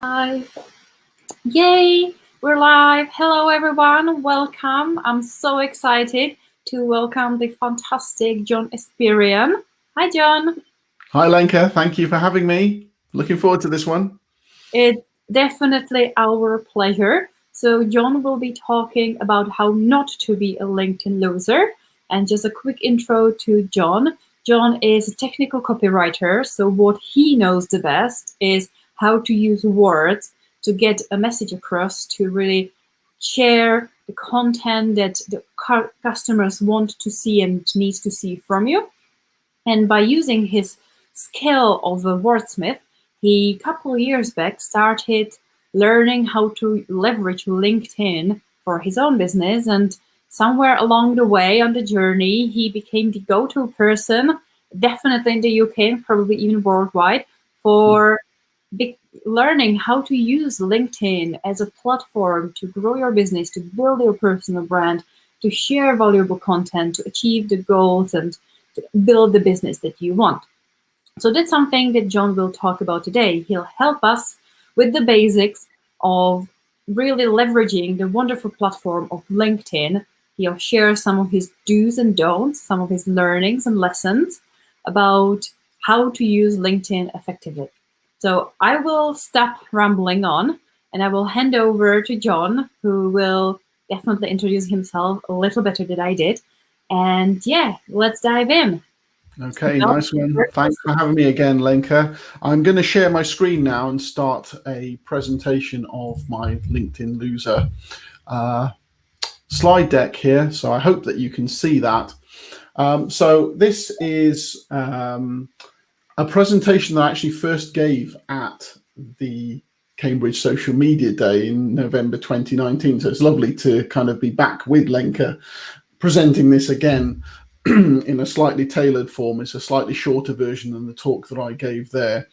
Live. Yay, we're live. Hello, everyone. Welcome. I'm so excited to welcome the fantastic John Espirian. Hi, John. Hi, Lenka. Thank you for having me. Looking forward to this one. It's definitely our pleasure. So John will be talking about how not to be a LinkedIn loser. And just a quick intro to John. John is a technical copywriter. So what he knows the best is how to use words to get a message across, to really share the content that the customers want to see and need to see from you. And by using his skill of a wordsmith, he a couple of years back started learning how to leverage LinkedIn for his own business. And somewhere along the way on the journey, he became the go-to person, definitely in the UK and probably even worldwide, for learning how to use LinkedIn as a platform to grow your business, to build your personal brand, to share valuable content, to achieve the goals and to build the business that you want. So that's something that John will talk about today. He'll help us with the basics of really leveraging the wonderful platform of LinkedIn. He'll share some of his do's and don'ts, some of his learnings and lessons about how to use LinkedIn effectively. So I will stop rambling on and I will hand over to John, who will definitely introduce himself a little better than I did. And yeah, let's dive in. Okay, nice one. Thanks for having me again, Lenka. I'm going to share my screen now and start a presentation of my LinkedIn Loser slide deck here. So I hope that you can see that. So this is a presentation that I actually first gave at the Cambridge Social Media Day in November 2019. So it's lovely to kind of be back with Lenka presenting this again in a slightly tailored form. It's a slightly shorter version than the talk that I gave there.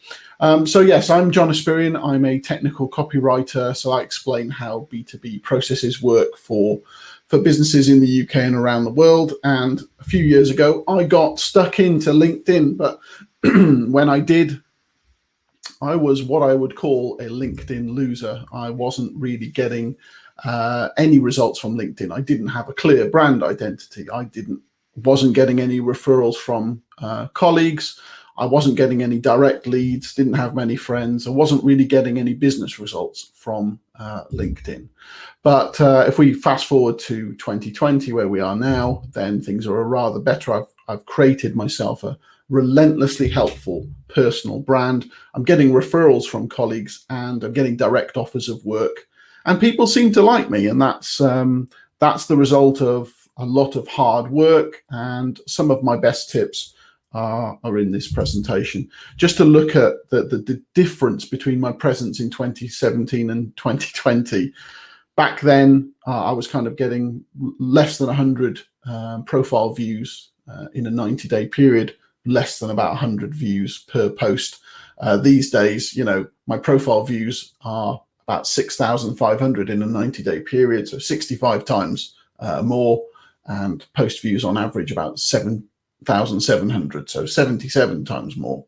So yes, I'm John Espirian. I'm a technical copywriter. So I explain how B2B processes work for businesses in the UK and around the world. And a few years ago, I got stuck into LinkedIn. But when I did, I was what I would call a LinkedIn loser. I wasn't really getting any results from LinkedIn. I didn't have a clear brand identity. I wasn't getting any referrals from colleagues. I wasn't getting any direct leads, didn't have many friends. I wasn't really getting any business results from LinkedIn. But if we fast forward to 2020, where we are now, then things are rather better. I've created myself a relentlessly helpful personal brand. I'm getting referrals from colleagues and I'm getting direct offers of work. And people seem to like me, and that's the result of a lot of hard work, and some of my best tips are in this presentation. Just to look at the difference between my presence in 2017 and 2020. Back then, I was kind of getting less than 100 profile views in a 90-day period, less than about 100 views per post. These days, you know, my profile views are about 6,500 in a 90-day period, so 65 times more, and post views on average about 7,700, so 77 times more.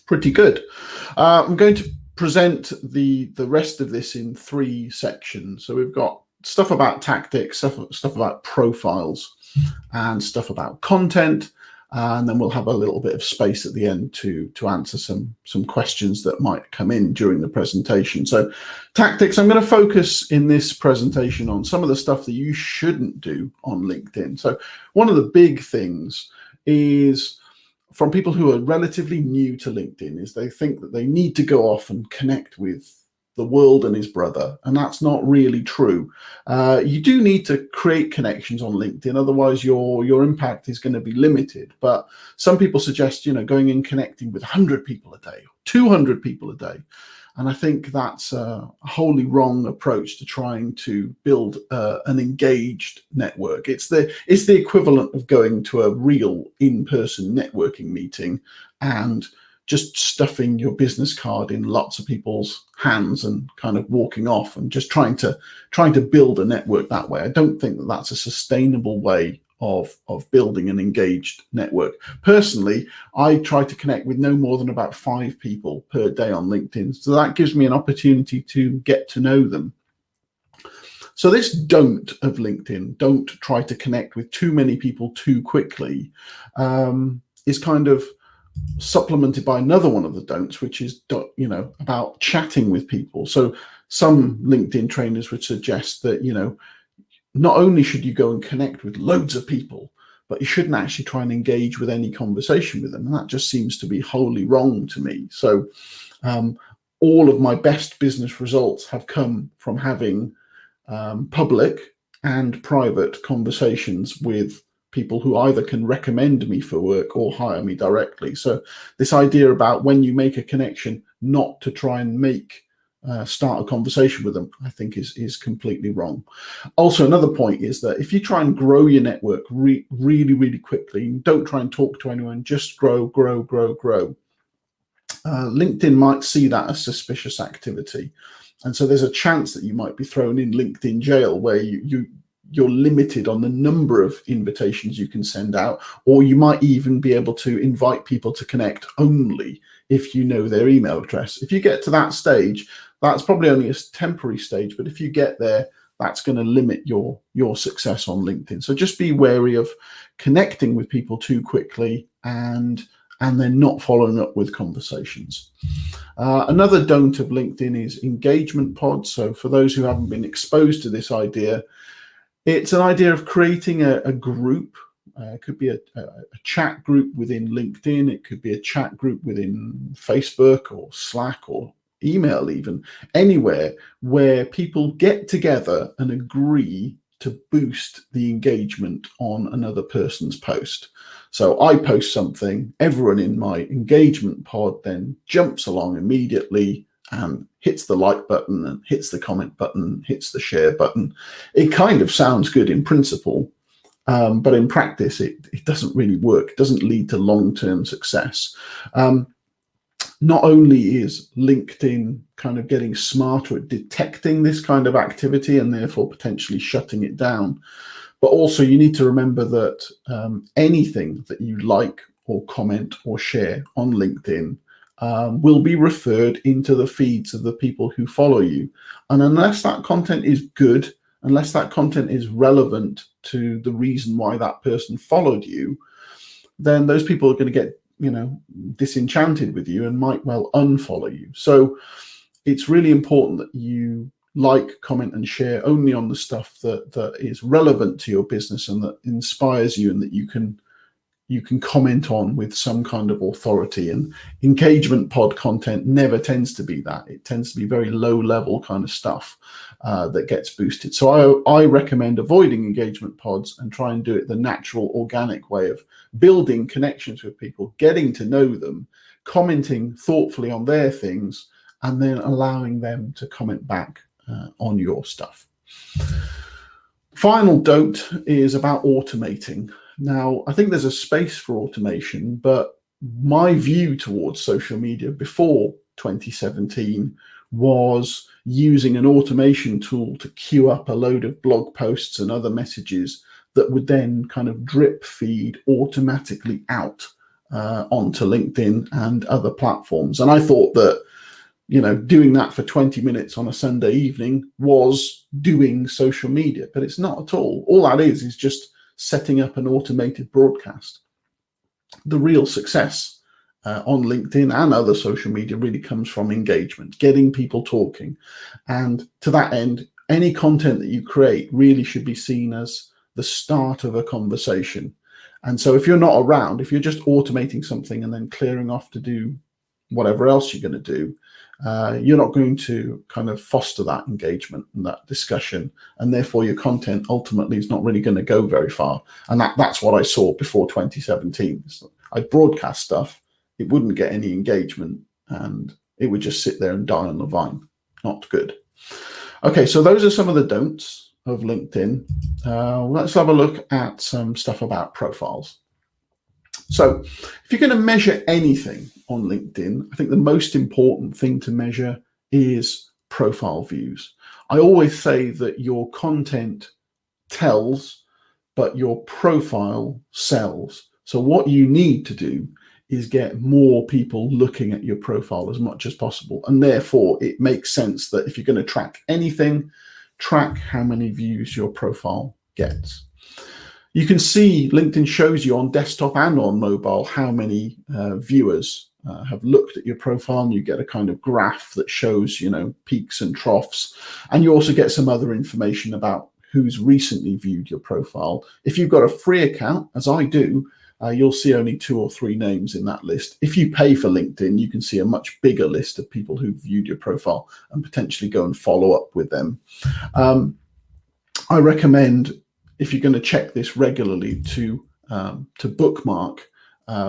Pretty good. I'm going to present the rest of this in 3 sections. So we've got stuff about tactics, stuff about profiles, and stuff about content. And then we'll have a little bit of space at the end to answer some questions that might come in during the presentation. So tactics, I'm going to focus in this presentation on some of the stuff that you shouldn't do on LinkedIn. So one of the big things is, from people who are relatively new to LinkedIn, is they think that they need to go off and connect with the world and his brother, and that's not really true. You do need to create connections on LinkedIn, otherwise your impact is going to be limited. But some people suggest, you know, going and connecting with 100 people a day, 200 people a day, and I think that's a wholly wrong approach to trying to build an engaged network. It's the equivalent of going to a real in-person networking meeting and just stuffing your business card in lots of people's hands and kind of walking off and just trying to build a network that way. I don't think that that's a sustainable way of building an engaged network. Personally, I try to connect with no more than about 5 people per day on LinkedIn. So that gives me an opportunity to get to know them. So this don't of LinkedIn, don't try to connect with too many people too quickly, is kind of supplemented by another one of the don'ts, which is, about chatting with people. So some LinkedIn trainers would suggest that, not only should you go and connect with loads of people, but you shouldn't actually try and engage with any conversation with them. And that just seems to be wholly wrong to me. So all of my best business results have come from having public and private conversations with people who either can recommend me for work or hire me directly. So this idea about when you make a connection, not to try and start a conversation with them, I think is completely wrong. Also, another point is that if you try and grow your network really, really quickly, don't try and talk to anyone, just grow. LinkedIn might see that as suspicious activity. And so there's a chance that you might be thrown in LinkedIn jail, where you're limited on the number of invitations you can send out, or you might even be able to invite people to connect only if you know their email address. If you get to that stage, that's probably only a temporary stage, but if you get there, that's going to limit your success on LinkedIn. So just be wary of connecting with people too quickly and then not following up with conversations. Another don't of LinkedIn is engagement pods. So for those who haven't been exposed to this idea, it's an idea of creating a group. It could be a chat group within LinkedIn. It could be a chat group within Facebook or Slack or email, even anywhere where people get together and agree to boost the engagement on another person's post. So I post something, everyone in my engagement pod then jumps along immediately and hits the like button and hits the comment button, hits the share button. It kind of sounds good in principle, but in practice, it doesn't really work. It doesn't lead to long-term success. Not only is LinkedIn kind of getting smarter at detecting this kind of activity and therefore potentially shutting it down, but also you need to remember that anything that you like or comment or share on LinkedIn will be referred into the feeds of the people who follow you. And unless that content is good, unless that content is relevant to the reason why that person followed you, then those people are going to get disenchanted with you and might well unfollow you. So it's really important that you like, comment, and share only on the stuff that is relevant to your business and that inspires you and that you can comment on with some kind of authority. And engagement pod content never tends to be that. It tends to be very low level kind of stuff that gets boosted. So I recommend avoiding engagement pods and try and do it the natural, organic way of building connections with people, getting to know them, commenting thoughtfully on their things, and then allowing them to comment back on your stuff. Final don't is about automating. Now, I think there's a space for automation, but my view towards social media before 2017 was using an automation tool to queue up a load of blog posts and other messages that would then kind of drip feed automatically out onto LinkedIn and other platforms. And I thought that doing that for 20 minutes on a Sunday evening was doing social media, but it's not at all. All that is just setting up an automated broadcast. The real success on LinkedIn and other social media really comes from engagement, getting people talking. And to that end, any content that you create really should be seen as the start of a conversation. And so if you're not around, if you're just automating something and then clearing off to do whatever else you're going to do, you're not going to kind of foster that engagement and that discussion, and therefore your content ultimately is not really going to go very far. And that's what I saw before 2017. So I'd broadcast stuff, it wouldn't get any engagement, and it would just sit there and die on the vine. Not good. Okay, so those are some of the don'ts of LinkedIn. Let's have a look at some stuff about profiles. So if you're going to measure anything on LinkedIn, I think the most important thing to measure is profile views. I always say that your content tells but your profile sells. So what you need to do is get more people looking at your profile as much as possible. And therefore, it makes sense that if you're going to track anything, track how many views your profile gets. You can see LinkedIn shows you on desktop and on mobile how many viewers have looked at your profile, and you get a kind of graph that shows, peaks and troughs. And you also get some other information about who's recently viewed your profile. If you've got a free account, as I do, you'll see only 2 or 3 names in that list. If you pay for LinkedIn, you can see a much bigger list of people who've viewed your profile and potentially go and follow up with them. I recommend, if you're going to check this regularly, to bookmark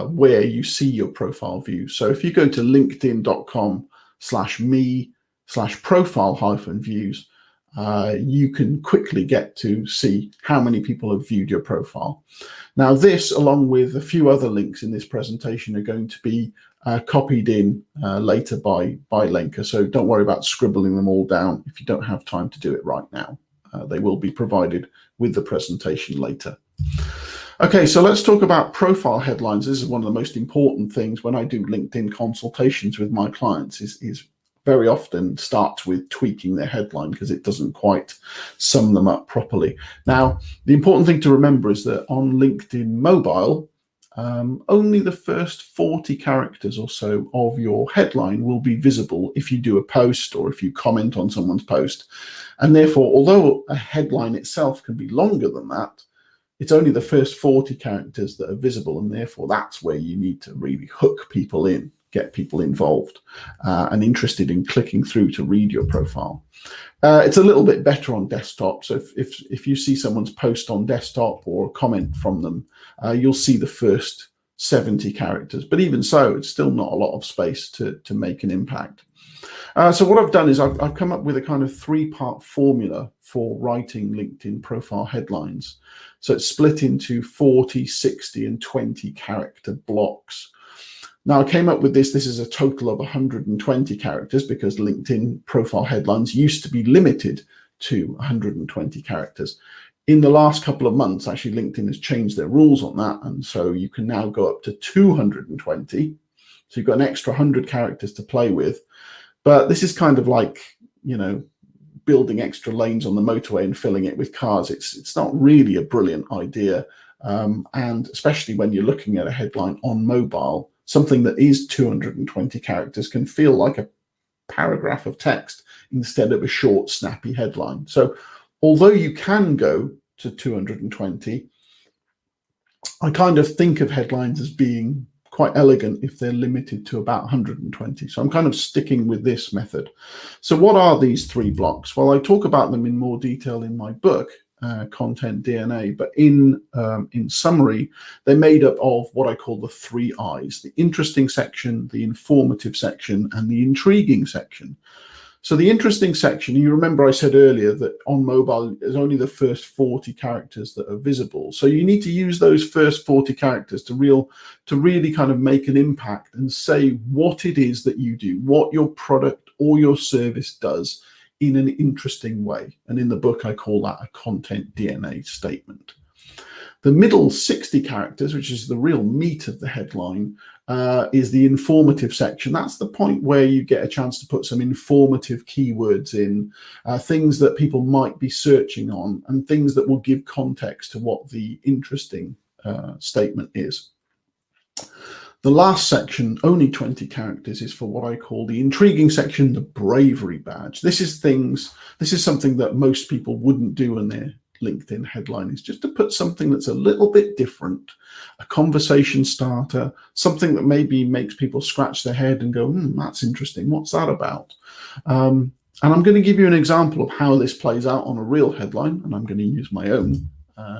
where you see your profile views. So if you go to linkedin.com/me/profile-views, you can quickly get to see how many people have viewed your profile. Now this, along with a few other links in this presentation, are going to be copied in later by Lenka. So don't worry about scribbling them all down if you don't have time to do it right now. They will be provided with the presentation later. Okay, so let's talk about profile headlines. This is one of the most important things when I do LinkedIn consultations with my clients, is very often starts with tweaking their headline because it doesn't quite sum them up properly. Now, the important thing to remember is that on LinkedIn Mobile, only the first 40 characters or so of your headline will be visible if you do a post or if you comment on someone's post. And therefore, although a headline itself can be longer than that, it's only the first 40 characters that are visible, and therefore that's where you need to really hook people in, get people involved and interested in clicking through to read your profile. It's a little bit better on desktop. So if you see someone's post on desktop or a comment from them, you'll see the first 70 characters. But even so, it's still not a lot of space to make an impact. So what I've done is I've come up with a kind of 3-part formula for writing LinkedIn profile headlines. So it's split into 40, 60, and 20 character blocks. Now I came up with this. This is a total of 120 characters because LinkedIn profile headlines used to be limited to 120 characters. In the last couple of months, actually, LinkedIn has changed their rules on that. And so you can now go up to 220. So you've got an extra 100 characters to play with. But this is kind of like, building extra lanes on the motorway and filling it with cars. It's not really a brilliant idea. And especially when you're looking at a headline on mobile, something that is 220 characters can feel like a paragraph of text instead of a short, snappy headline. So although you can go to 220, I kind of think of headlines as being quite elegant if they're limited to about 120. So I'm kind of sticking with this method. So what are these 3 blocks? Well, I talk about them in more detail in my book, Content DNA, but in summary, they're made up of what I call the 3 I's: the interesting section, the informative section, and the intriguing section. So the interesting section, you remember I said earlier that on mobile, there's only the first 40 characters that are visible. So you need to use those first 40 characters to really kind of make an impact and say what it is that you do, what your product or your service does in an interesting way. And in the book, I call that a content DNA statement. The middle 60 characters, which is the real meat of the headline, is the informative section. That's the point where you get a chance to put some informative keywords in, things that people might be searching on, and things that will give context to what the interesting statement is. The last section, only 20 characters, is for what I call the intriguing section, the bravery badge. This is something that most people wouldn't do in their LinkedIn headline, is just to put something that's a little bit different, a conversation starter, something that maybe makes people scratch their head and go, that's interesting. What's that about? And I'm going to give you an example of how this plays out on a real headline, and I'm going to use my own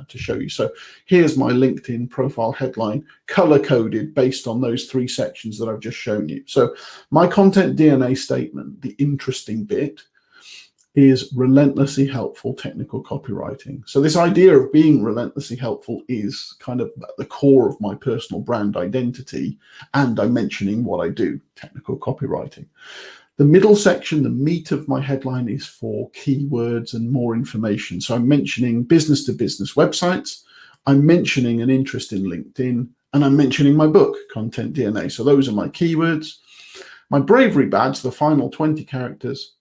to show you. So here's my LinkedIn profile headline, color-coded based on those 3 sections that I've just shown you. So my content DNA statement, the interesting bit, is relentlessly helpful technical copywriting. So this idea of being relentlessly helpful is kind of at the core of my personal brand identity, and I'm mentioning what I do, technical copywriting. The middle section, the meat of my headline, is for keywords and more information. So I'm mentioning business-to-business websites, I'm mentioning an interest in LinkedIn, and I'm mentioning my book, Content DNA. So those are my keywords. My bravery badge, the final 20 characters,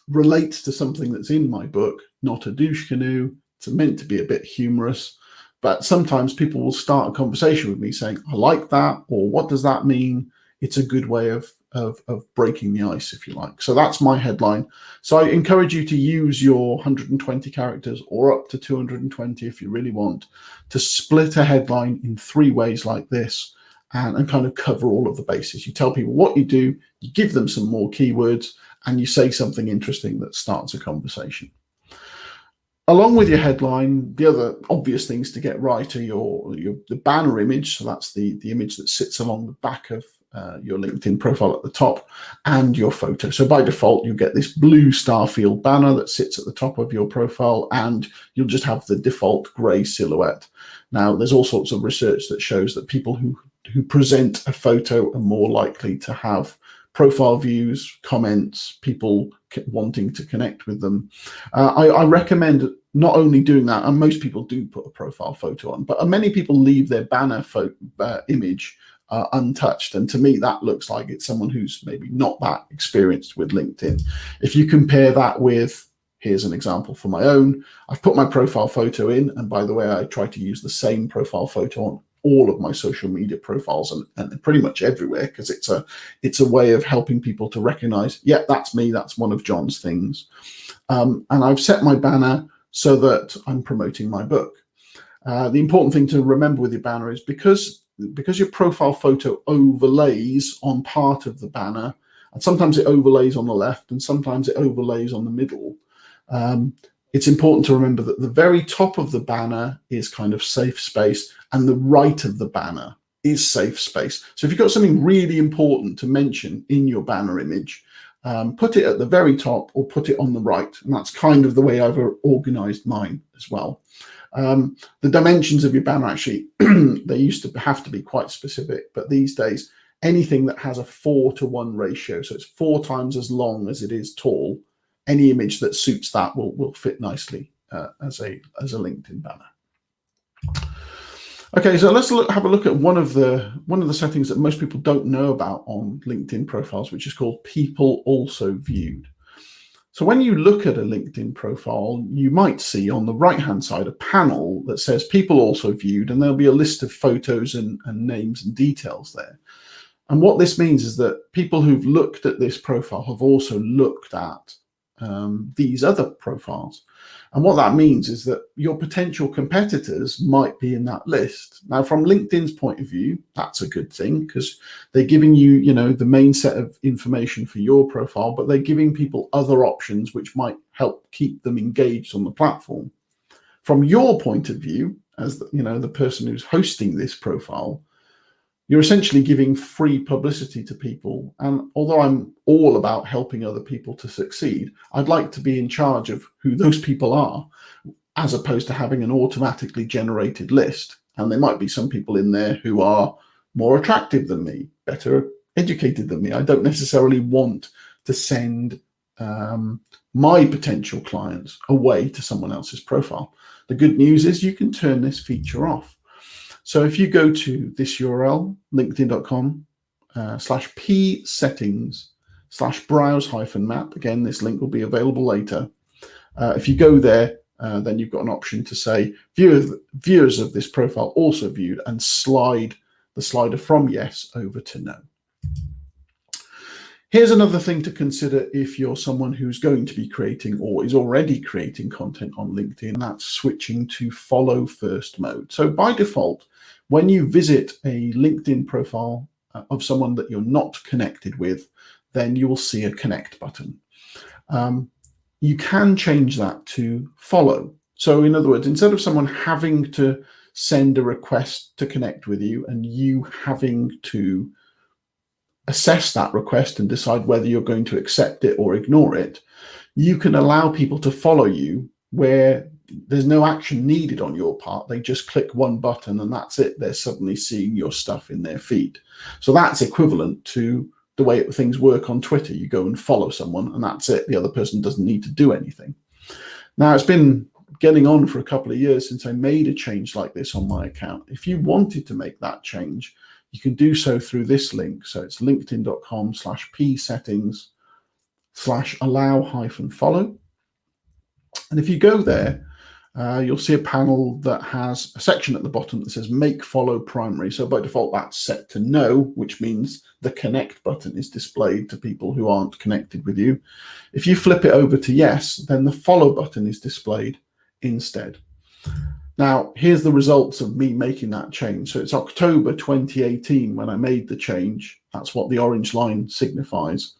relates to something that's in my book, not a douche canoe. It's meant to be a bit humorous, but sometimes people will start a conversation with me saying, I like that, or what does that mean? It's a good way of breaking the ice, if you like. So that's my headline. So I encourage you to use your 120 characters or up to 220 if you really want, to split a headline in 3 ways like this and kind of cover all of the bases. You tell people what you do, you give them some more keywords, and you say something interesting that starts a conversation. Along with your headline, the other obvious things to get right are the banner image. So that's the image that sits along the back of your LinkedIn profile at the top, and your photo. So by default, you get this blue Starfield banner that sits at the top of your profile, and you'll just have the default gray silhouette. Now, there's all sorts of research that shows that people who present a photo are more likely to have profile views, comments, people wanting to connect with them. I recommend not only doing that, and most people do put a profile photo on, but many people leave their banner image untouched. And to me, that looks like it's someone who's maybe not that experienced with LinkedIn. If you compare that with, here's an example for my own, I've put my profile photo in, and by the way, I try to use the same profile photo on all of my social media profiles and pretty much everywhere, because it's a way of helping people to recognize, yeah, that's me, that's one of John's things. And I've set my banner so that I'm promoting my book. The important thing to remember with your banner is because your profile photo overlays on part of the banner, and sometimes it overlays on the left and sometimes it overlays on the middle, it's important to remember that the very top of the banner is kind of safe space and the right of the banner is safe space. So if you've got something really important to mention in your banner image, put it at the very top or put it on the right. And that's kind of the way I've organized mine as well. The dimensions of your banner, actually, they used to have to be quite specific, but these days, anything that has a 4:1 ratio, so it's 4 times as long as it is tall, any image that suits that will fit nicely as a LinkedIn banner. Okay, so let's have a look at one of the settings that most people don't know about on LinkedIn profiles, which is called People Also Viewed. So when you look at a LinkedIn profile, you might see on the right-hand side a panel that says People Also Viewed, and there'll be a list of photos and names and details there. And what this means is that people who've looked at this profile have also looked at these other profiles. And what that means is that your potential competitors might be in that list. Now, from LinkedIn's point of view, that's a good thing because they're giving you, the main set of information for your profile, but they're giving people other options which might help keep them engaged on the platform. From your point of view, as the person who's hosting this profile, you're essentially giving free publicity to people. And although I'm all about helping other people to succeed, I'd like to be in charge of who those people are, as opposed to having an automatically generated list. And there might be some people in there who are more attractive than me, better educated than me. I don't necessarily want to send my potential clients away to someone else's profile. The good news is you can turn this feature off. So if you go to this URL, linkedin.com/p-settings/browse-map, again, this link will be available later. If you go there, then you've got an option to say, viewers of this profile also viewed, and slide the slider from yes over to no. Here's another thing to consider if you're someone who's going to be creating or is already creating content on LinkedIn, and that's switching to follow first mode. So by default, when you visit a LinkedIn profile of someone that you're not connected with, then you will see a connect button. You can change that to follow. So in other words, instead of someone having to send a request to connect with you and you having to assess that request and decide whether you're going to accept it or ignore it, you can allow people to follow you where there's no action needed on your part. They just click one button and that's it. They're suddenly seeing your stuff in their feed. So that's equivalent to the way things work on Twitter. You go and follow someone and that's it. The other person doesn't need to do anything. Now, it's been getting on for a couple of years since I made a change like this on my account. If you wanted to make that change, you can do so through this link. So it's linkedin.com/p-settings/allow-follow. And if you go there, you'll see a panel that has a section at the bottom that says make follow primary. So by default, that's set to no, which means the connect button is displayed to people who aren't connected with you. If you flip it over to yes, then the follow button is displayed instead. Now, here's the results of me making that change. So it's October 2018 when I made the change. That's what the orange line signifies.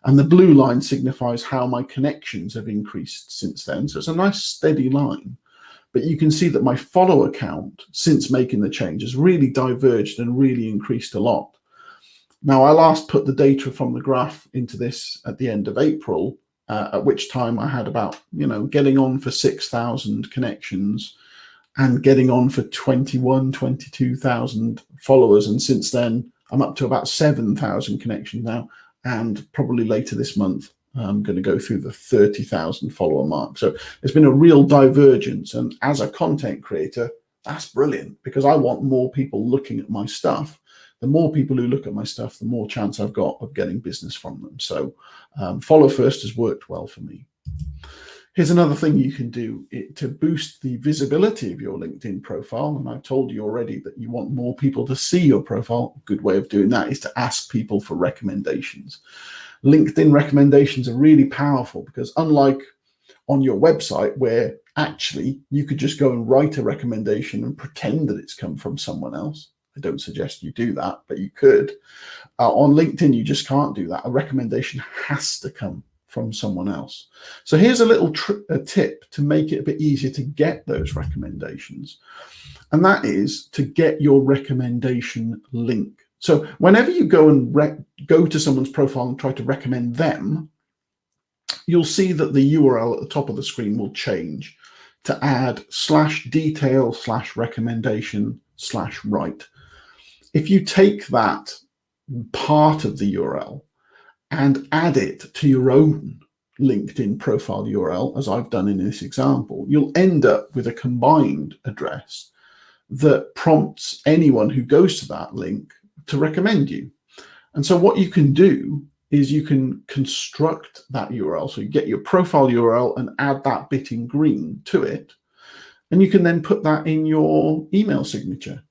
And the blue line signifies how my connections have increased since then. So it's a nice steady line. But you can see that my follow count since making the change has really diverged and really increased a lot. Now, I last put the data from the graph into this at the end of April, at which time I had about, getting on for 6,000 connections and getting on for 22,000 followers. And since then, I'm up to about 7,000 connections now. And probably later this month, I'm going to go through the 30,000 follower mark. So there's been a real divergence. And as a content creator, that's brilliant because I want more people looking at my stuff. The more people who look at my stuff, the more chance I've got of getting business from them. So follow first has worked well for me. Here's another thing you can do to boost the visibility of your LinkedIn profile. And I've told you already that you want more people to see your profile. A good way of doing that is to ask people for recommendations. LinkedIn recommendations are really powerful because unlike on your website where actually you could just go and write a recommendation and pretend that it's come from someone else. I don't suggest you do that, but you could. On LinkedIn, you just can't do that. A recommendation has to come from someone else. So here's a little tip to make it a bit easier to get those recommendations. And that is to get your recommendation link. So whenever you go and go to someone's profile and try to recommend them, you'll see that the URL at the top of the screen will change to add /detail/recommendation/right. If you take that part of the URL and add it to your own LinkedIn profile URL, as I've done in this example, you'll end up with a combined address that prompts anyone who goes to that link to recommend you. And so what you can do is you can construct that URL. So you get your profile URL and add that bit in green to it. And you can then put that in your email signature.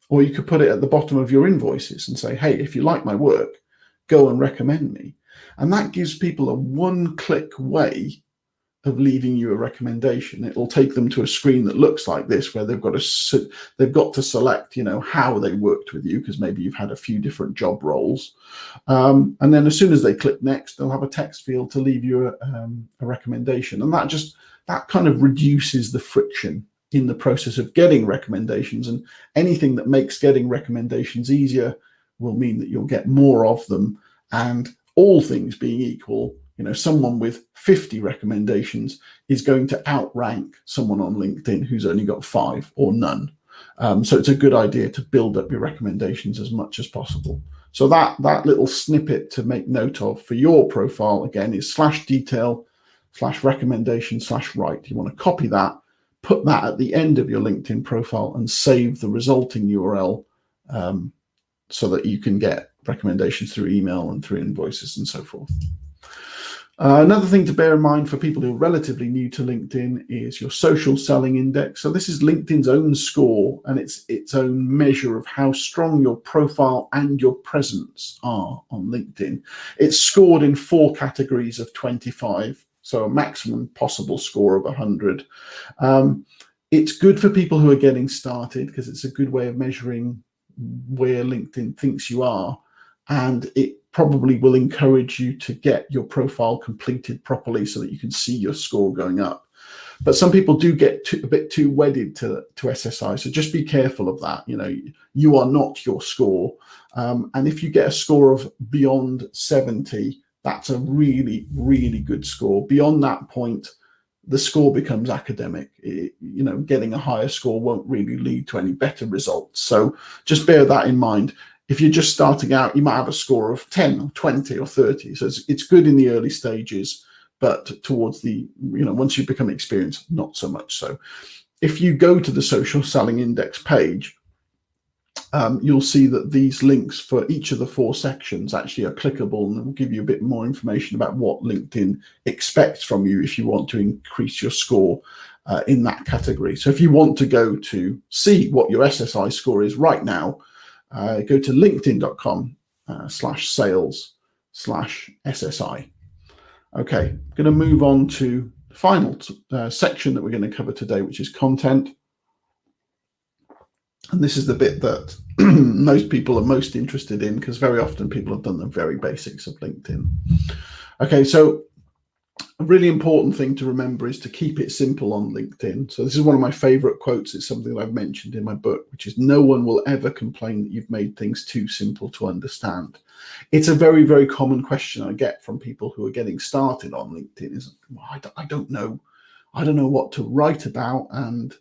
Or you could put it at the bottom of your invoices and say, hey, if you like my work, go and recommend me. And that gives people a one-click way of leaving you a recommendation. It will take them to a screen that looks like this, where they've got to select, how they worked with you, because maybe you've had a few different job roles. And then as soon as they click next, they'll have a text field to leave you a recommendation. And that kind of reduces the friction in the process of getting recommendations. And anything that makes getting recommendations easier will mean that you'll get more of them. And all things being equal, someone with 50 recommendations is going to outrank someone on LinkedIn who's only got 5 or none. So it's a good idea to build up your recommendations as much as possible. So that little snippet to make note of for your profile, again, is /detail/recommendation/right. You want to copy that, put that at the end of your LinkedIn profile and save the resulting URL so that you can get recommendations through email and through invoices and so forth. Another thing to bear in mind for people who are relatively new to LinkedIn is your social selling index. So this is LinkedIn's own score, and it's its own measure of how strong your profile and your presence are on LinkedIn. It's scored in 4 categories of 25, so a maximum possible score of 100. It's good for people who are getting started because it's a good way of measuring where LinkedIn thinks you are, and it probably will encourage you to get your profile completed properly so that you can see your score going up. But some people do get a bit too wedded to SSI, so just be careful of that. You are not your score, and if you get a score of beyond 70, that's a really, really good score. Beyond that point, the score becomes academic. Getting a higher score won't really lead to any better results. So just bear that in mind. If you're just starting out, you might have a score of 10 or 20 or 30. So it's good in the early stages, but towards the, once you become experienced, not so much so. If you go to the Social Selling Index page, you'll see that these links for each of the 4 sections actually are clickable, and will give you a bit more information about what LinkedIn expects from you if you want to increase your score in that category. So if you want to go to see what your SSI score is right now, go to linkedin.com/sales/SSI. Okay, I'm going to move on to the final section that we're going to cover today, which is content. And this is the bit that most people are most interested in, because very often people have done the very basics of LinkedIn. Okay, so a really important thing to remember is to keep it simple on LinkedIn. So this is one of my favorite quotes. It's something that I've mentioned in my book, which is, no one will ever complain that you've made things too simple to understand. It's a very, very common question I get from people who are getting started on LinkedIn is, well, I don't know what to write about. And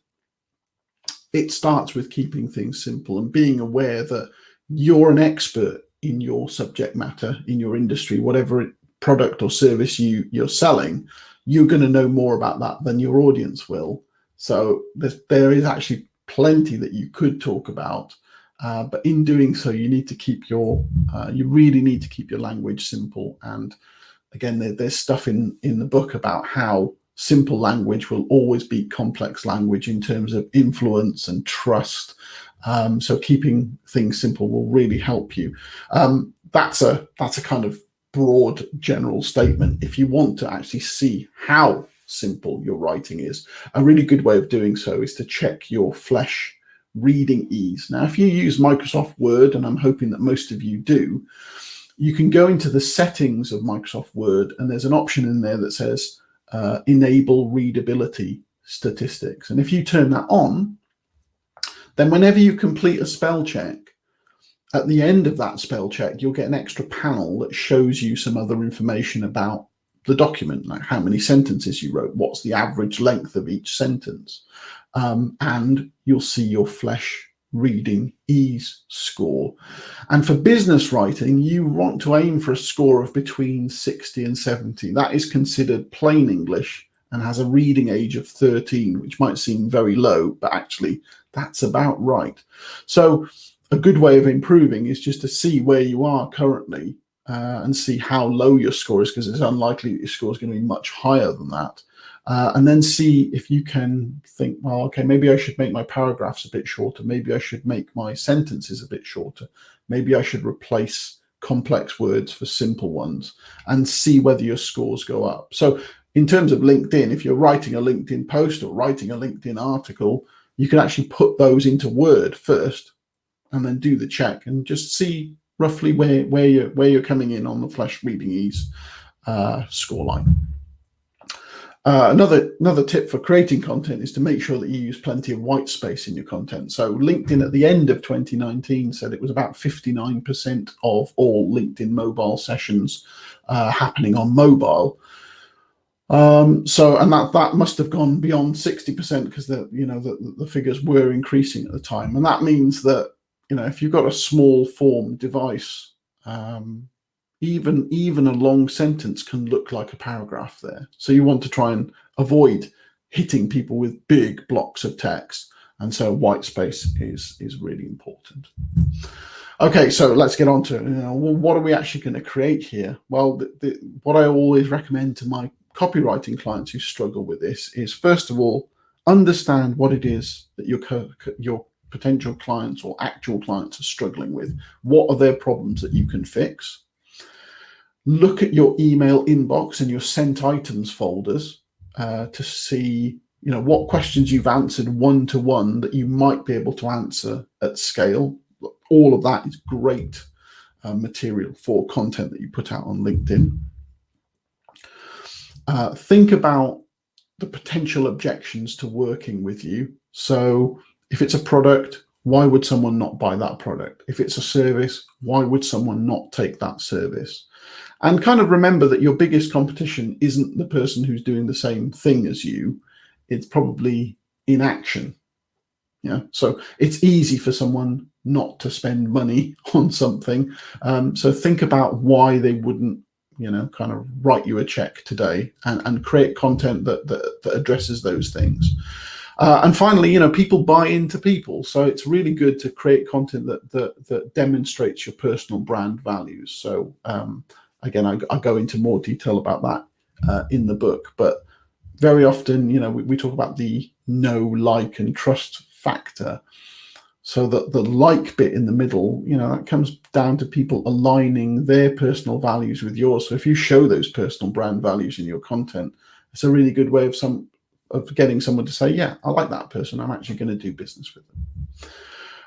it starts with keeping things simple and being aware that you're an expert in your subject matter, in your industry, whatever product or service you're selling. You're going to know more about that than your audience will. So there is actually plenty that you could talk about, but in doing so, you need to keep you really need to keep your language simple. And again, there's stuff in the book about how simple language will always beat complex language in terms of influence and trust. So keeping things simple will really help you. That's a kind of broad general statement. If you want to actually see how simple your writing is, a really good way of doing so is to check your flesh reading ease. Now, if you use Microsoft Word, and I'm hoping that most of you do, you can go into the settings of Microsoft Word, and there's an option in there that says enable readability statistics. And if you turn that on, then whenever you complete a spell check, at the end of that spell check, you'll get an extra panel that shows you some other information about the document, like how many sentences you wrote, what's the average length of each sentence, and you'll see your flesh reading ease score. And for business writing, you want to aim for a score of between 60 and 70. That is considered plain English and has a reading age of 13, which might seem very low, but actually that's about right. So a good way of improving is just to see where you are currently and see how low your score is, because it's unlikely that your score is going to be much higher than that. And then see if you can think, well, okay, maybe I should make my paragraphs a bit shorter. Maybe I should make my sentences a bit shorter. Maybe I should replace complex words for simple ones, and see whether your scores go up. So in terms of LinkedIn, if you're writing a LinkedIn post or writing a LinkedIn article, you can actually put those into Word first and then do the check and just see roughly where you're coming in on the flesh reading ease scoreline. Another tip for creating content is to make sure that you use plenty of white space in your content. So LinkedIn at the end of 2019 said it was about 59% of all LinkedIn mobile sessions happening on mobile. And that must have gone beyond 60%, because the figures were increasing at the time. And that means that, if you've got a small form device, even a long sentence can look like a paragraph there. So you want to try and avoid hitting people with big blocks of text. And so white space is really important. Okay, so let's get on to, what are we actually going to create here? Well, what I always recommend to my copywriting clients who struggle with this is, first of all, understand what it is that your potential clients or actual clients are struggling with. What are their problems that you can fix? Look at your email inbox and your sent items folders to see, what questions you've answered one-to-one that you might be able to answer at scale. All of that is great material for content that you put out on LinkedIn. Think about the potential objections to working with you. So if it's a product, why would someone not buy that product? If it's a service, why would someone not take that service? And kind of remember that your biggest competition isn't the person who's doing the same thing as you. It's probably inaction. So it's easy for someone not to spend money on something. So think about why they wouldn't kind of write you a check today, and create content that addresses those things. And finally, people buy into people, so it's really good to create content that demonstrates your personal brand values. So again, I go into more detail about that in the book, but very often, we talk about the know, like, and trust factor. So that the like bit in the middle, that comes down to people aligning their personal values with yours. So if you show those personal brand values in your content, it's a really good way of getting someone to say, yeah, I like that person, I'm actually going to do business with them.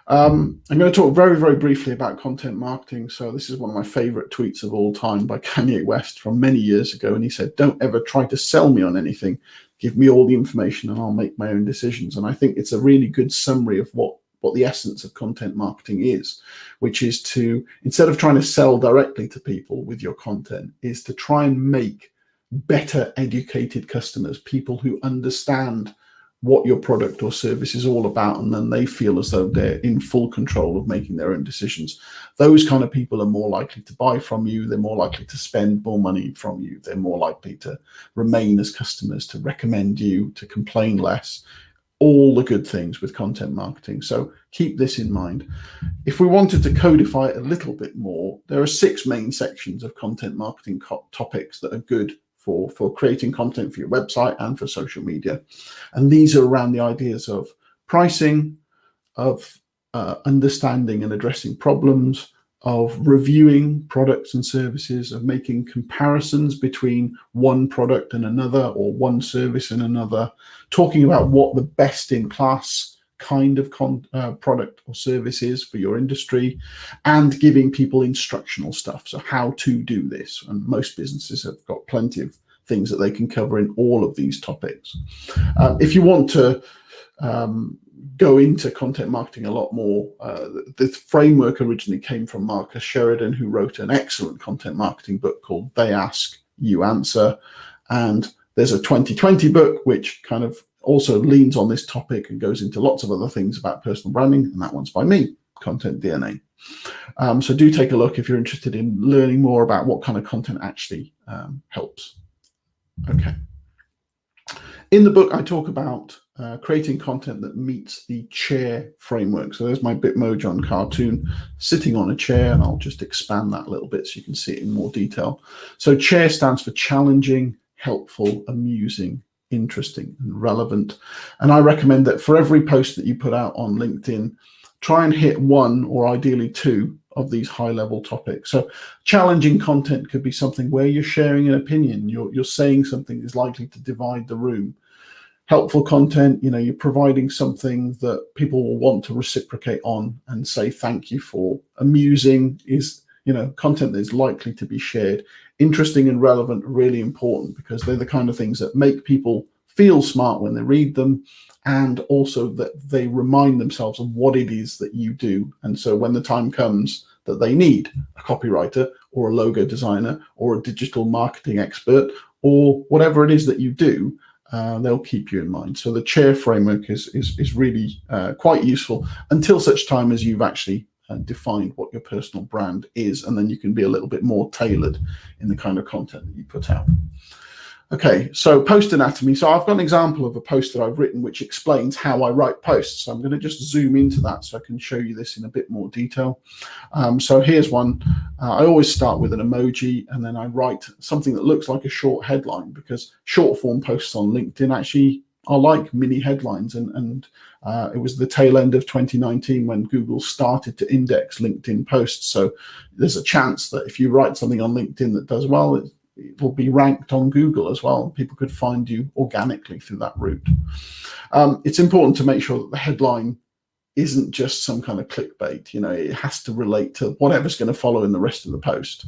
I'm going to talk very, very briefly about content marketing. So this is one of my favorite tweets of all time by Kanye West from many years ago. And he said, don't ever try to sell me on anything. Give me all the information and I'll make my own decisions. And I think it's a really good summary of what the essence of content marketing is, which is to, instead of trying to sell directly to people with your content, is to try and make better educated customers, people who understand what your product or service is all about, and then they feel as though they're in full control of making their own decisions. Those kind of people are more likely to buy from you, they're more likely to spend more money from you, they're more likely to remain as customers, to recommend you, to complain less. All the good things with content marketing. So keep this in mind. If we wanted to codify it a little bit more, there are 6 main sections of content marketing topics that are good for creating content for your website and for social media. And these are around the ideas of pricing, of understanding and addressing problems, of reviewing products and services, of making comparisons between one product and another, or one service and another, talking about what the best in class kind of product or service is for your industry, and giving people instructional stuff. So how to do this. And most businesses have got plenty of things that they can cover in all of these topics. If you want to go into content marketing a lot more, this framework originally came from Marcus Sheridan, who wrote an excellent content marketing book called They Ask, You Answer. And there's a 2020 book, which kind of also leans on this topic and goes into lots of other things about personal branding. And that one's by me, Content DNA. So do take a look if you're interested in learning more about what kind of content actually helps. Okay. In the book, I talk about creating content that meets the chair framework. So there's my Bitmoji cartoon sitting on a chair, and I'll just expand that a little bit so you can see it in more detail. So chair stands for challenging, helpful, amusing, interesting, and relevant. And I recommend that for every post that you put out on LinkedIn, try and hit 1 or ideally 2 of these high-level topics. So challenging content could be something where you're sharing an opinion, you're saying something is likely to divide the room. Helpful content, you're providing something that people will want to reciprocate on and say thank you for. Amusing is, content that is likely to be shared. Interesting and relevant are really important because they're the kind of things that make people feel smart when they read them, and also that they remind themselves of what it is that you do. And so when the time comes that they need a copywriter or a logo designer or a digital marketing expert or whatever it is that you do, they'll keep you in mind. So the chair framework is really quite useful until such time as you've actually defined what your personal brand is, and then you can be a little bit more tailored in the kind of content that you put out. Okay, so post anatomy. So I've got an example of a post that I've written which explains how I write posts. So I'm going to just zoom into that so I can show you this in a bit more detail. So here's one. I always start with an emoji, and then I write something that looks like a short headline, because short form posts on LinkedIn actually are like mini headlines. And it was the tail end of 2019 when Google started to index LinkedIn posts. So there's a chance that if you write something on LinkedIn that does well, it will be ranked on Google as well. People could find you organically through that route. It's important to make sure that the headline isn't just some kind of clickbait. It has to relate to whatever's going to follow in the rest of the post.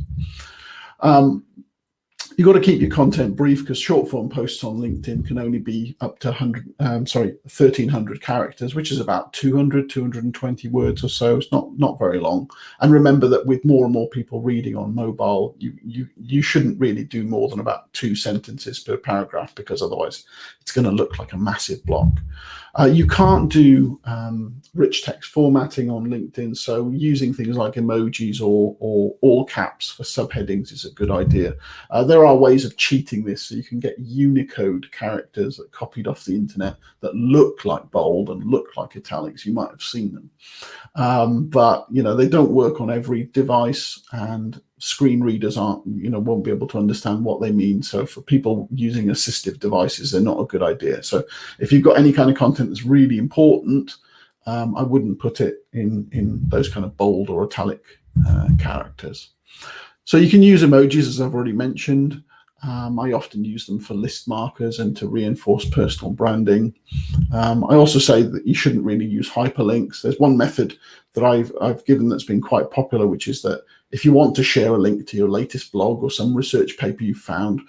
You've got to keep your content brief, because short form posts on LinkedIn can only be up to 1,300 characters, which is about 220 words or so. It's not very long. And remember that with more and more people reading on mobile, you shouldn't really do more than about 2 sentences per paragraph, because otherwise it's going to look like a massive block. You can't do rich text formatting on LinkedIn, so using things like emojis or all caps for subheadings is a good idea. There are ways of cheating this, so you can get Unicode characters that copied off the internet that look like bold and look like italics. You might have seen them, but they don't work on every device, and screen readers won't be able to understand what they mean. So for people using assistive devices, they're not a good idea. So if you've got any kind of content that's really important, I wouldn't put it in those kind of bold or italic characters. So you can use emojis, as I've already mentioned. I often use them for list markers and to reinforce personal branding. I also say that you shouldn't really use hyperlinks. There's one method that I've given that's been quite popular, which is that if you want to share a link to your latest blog or some research paper you found,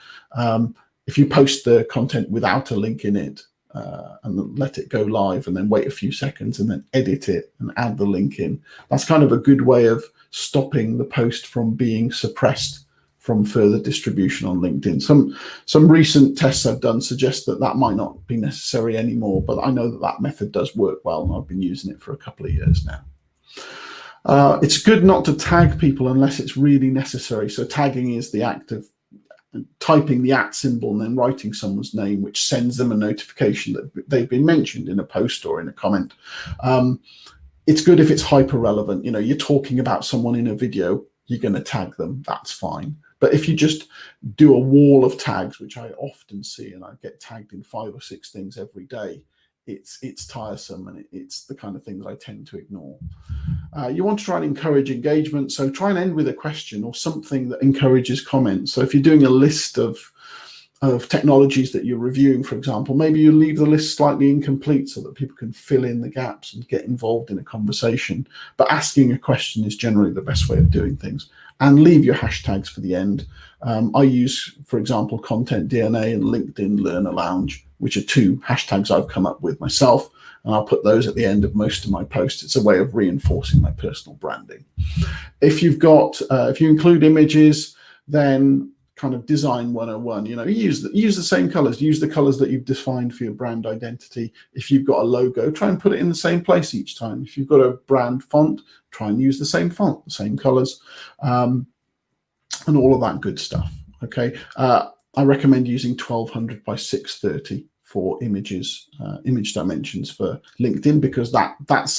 if you post the content without a link in it, and then let it go live, and then wait a few seconds and then edit it and add the link in, that's kind of a good way of stopping the post from being suppressed from further distribution on LinkedIn. Some recent tests I've done suggest that might not be necessary anymore, but I know that method does work well, and I've been using it for a couple of years now. It's good not to tag people unless it's really necessary. So tagging is the act of typing the @ symbol and then writing someone's name, which sends them a notification that they've been mentioned in a post or in a comment. It's good if it's hyper relevant. You're talking about someone in a video, you're going to tag them, that's fine. But if you just do a wall of tags, which I often see, and I get tagged in 5 or 6 things every day, it's tiresome, and it's the kind of things I tend to ignore. You want to try and encourage engagement, so try and end with a question or something that encourages comments. So if you're doing a list of technologies that you're reviewing, for example, maybe you leave the list slightly incomplete so that people can fill in the gaps and get involved in a conversation. But asking a question is generally the best way of doing things. And leave your hashtags for the end. I use, for example, Content DNA and LinkedIn Learner Lounge, which are 2 hashtags I've come up with myself, and I'll put those at the end of most of my posts. It's a way of reinforcing my personal branding. If you include images, then kind of design 101, use the same colors, use the colors that you've defined for your brand identity. If you've got a logo, try and put it in the same place each time. If you've got a brand font, try and use the same font, the same colors, and all of that good stuff. Okay. I recommend using 1200 by 630 for images, image dimensions for LinkedIn, because those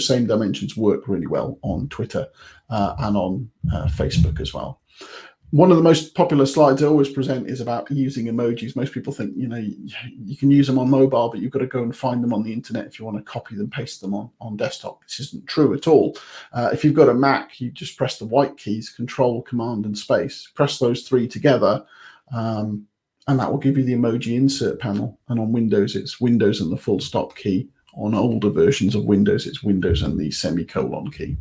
same dimensions work really well on Twitter and on Facebook as well. One of the most popular slides I always present is about using emojis. Most people think, you can use them on mobile, but you've got to go and find them on the internet if you want to copy them, paste them on desktop. This isn't true at all. If you've got a Mac, you just press the white keys, Ctrl-Cmd-Space, press those 3 together, and that will give you the emoji insert panel. And on Windows, it's Windows and the full stop key. On older versions of Windows, it's Windows and the semicolon key.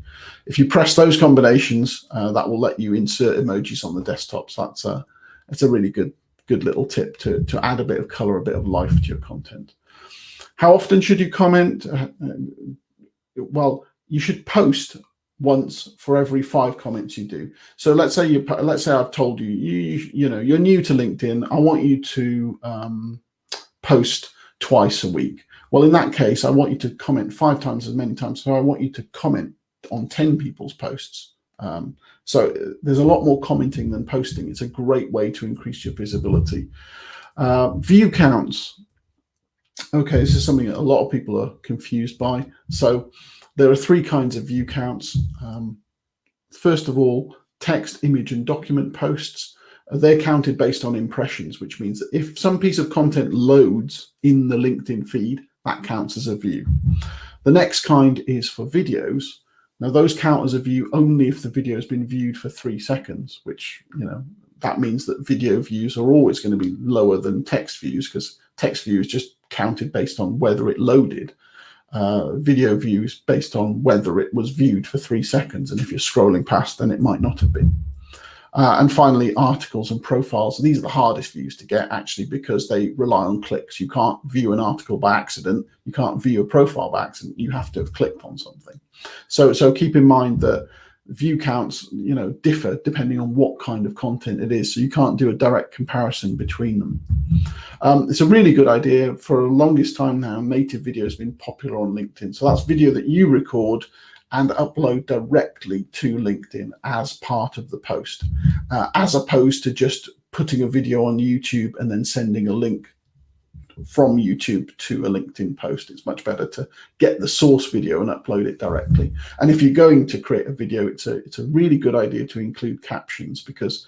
If you press those combinations, that will let you insert emojis on the desktop. So that's a really good little tip to add a bit of color, a bit of life to your content. How often should you comment? Well, you should post once for every 5 comments you do. So let's say I've told you're new to LinkedIn. I want you to post twice a week. Well, in that case, I want you to comment 5 times as many times. So I want you to comment on 10 people's posts. So there's a lot more commenting than posting. It's a great way to increase your visibility. View counts. Okay, this is something that a lot of people are confused by. So there are 3 kinds of view counts. First of all, text, image, and document posts. They're counted based on impressions, which means that if some piece of content loads in the LinkedIn feed, that counts as a view. The next kind is for videos. Now, those count as a view only if the video has been viewed for 3 seconds, which, that means that video views are always going to be lower than text views, because text views just counted based on whether it loaded. Video views based on whether it was viewed for 3 seconds. And if you're scrolling past, then it might not have been. And finally, articles and profiles. These are the hardest views to get, actually, because they rely on clicks. You can't view an article by accident. You can't view a profile by accident. You have to have clicked on something. So keep in mind that view counts, differ depending on what kind of content it is. So you can't do a direct comparison between them. It's a really good idea. For the longest time now, native video has been popular on LinkedIn. So that's video that you record and upload directly to LinkedIn as part of the post, as opposed to just putting a video on YouTube and then sending a link from YouTube to a LinkedIn post. It's much better to get the source video and upload it directly. And if you're going to create a video, it's a really good idea to include captions, because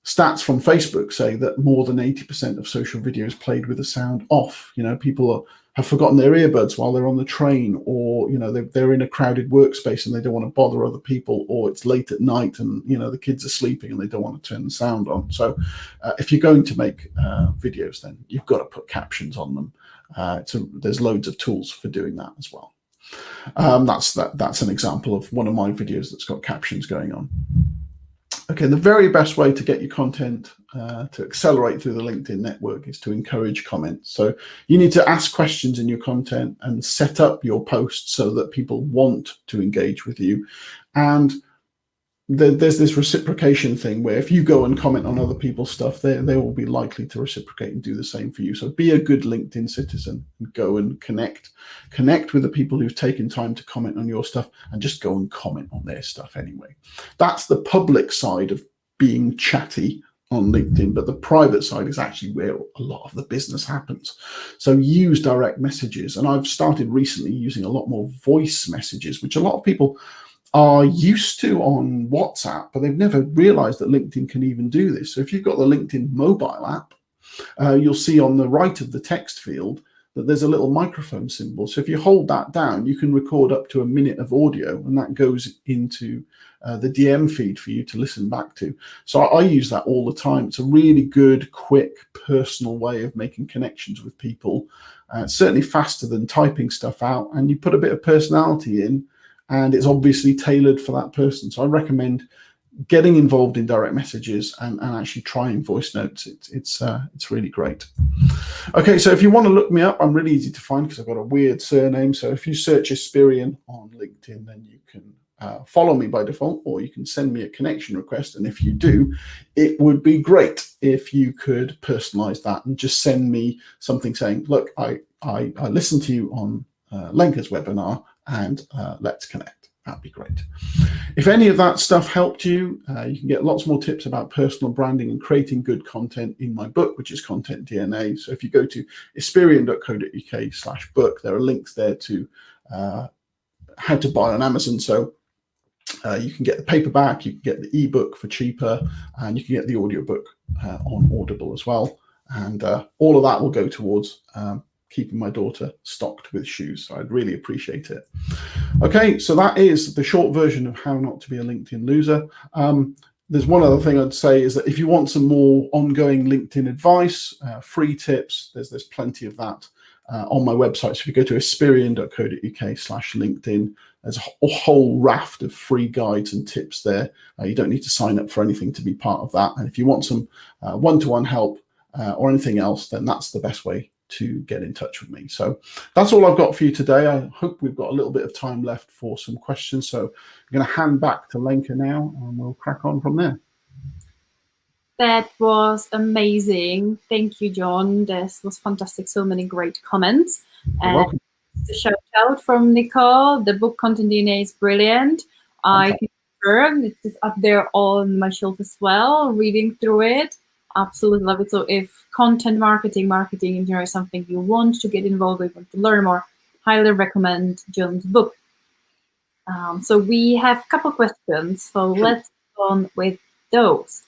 stats from Facebook say that more than 80% of social videos played with the sound off. People have forgotten their earbuds while they're on the train, or they're in a crowded workspace and they don't want to bother other people, or it's late at night and the kids are sleeping and they don't want to turn the sound on. So if you're going to make videos, then you've got to put captions on them. There's loads of tools for doing that as well. That's an example of one of my videos that's got captions going on. Okay, the very best way to get your content to accelerate through the LinkedIn network is to encourage comments. So you need to ask questions in your content and set up your posts so that people want to engage with you. And there's this reciprocation thing where if you go and comment on other people's stuff, they will be likely to reciprocate and do the same for you. So be a good LinkedIn citizen and go and connect with the people who've taken time to comment on your stuff, and just go and comment on their stuff anyway. That's the public side of being chatty on LinkedIn, but the private side is actually where a lot of the business happens. So use direct messages. And I've started recently using a lot more voice messages, which a lot of people are used to on WhatsApp, but they've never realized that LinkedIn can even do this. So if you've got the LinkedIn mobile app, you'll see on the right of the text field that there's a little microphone symbol. So if you hold that down, you can record up to a minute of audio, and that goes into the DM feed for you to listen back to. So I use that all the time. It's a really good, quick, personal way of making connections with people. Certainly faster than typing stuff out, and you put a bit of personality in, and it's obviously tailored for that person. So I recommend getting involved in direct messages and actually trying voice notes. It's really great. Okay, so if you want to look me up, I'm really easy to find because I've got a weird surname. So if you search Espirian on LinkedIn, then you can follow me by default, or you can send me a connection request. And if you do, it would be great if you could personalize that and just send me something saying, look, I listened to you on Lenka's webinar, and let's connect. That'd be great. If any of that stuff helped you, you can get lots more tips about personal branding and creating good content in my book, which is Content DNA. So if you go to espirian.co.uk/book, there are links there to how to buy on Amazon. So you can get the paperback, you can get the ebook for cheaper, and you can get the audiobook on Audible as well. And all of that will go towards keeping my daughter stocked with shoes. So I'd really appreciate it. Okay, so that is the short version of how not to be a LinkedIn loser. There's one other thing I'd say is that if you want some more ongoing LinkedIn advice, free tips, there's plenty of that on my website. So if you go to espirian.co.uk/LinkedIn, there's a whole raft of free guides and tips there. You don't need to sign up for anything to be part of that. And if you want some one-to-one help or anything else, then that's the best way to get in touch with me. So that's all I've got for you today. I hope we've got a little bit of time left for some questions. So I'm going to hand back to Lenka now, and we'll crack on from there. That was amazing. Thank you, John. This was fantastic. So many great comments. You're welcome. A shout out from Nicole. The book Content DNA is brilliant. I can confirm it's just up there on my shelf as well, reading through it. Absolutely love it. So if content marketing engineering is something you want to get involved with, want to learn more, highly recommend John's book. So we have a couple questions. So let's go on with those.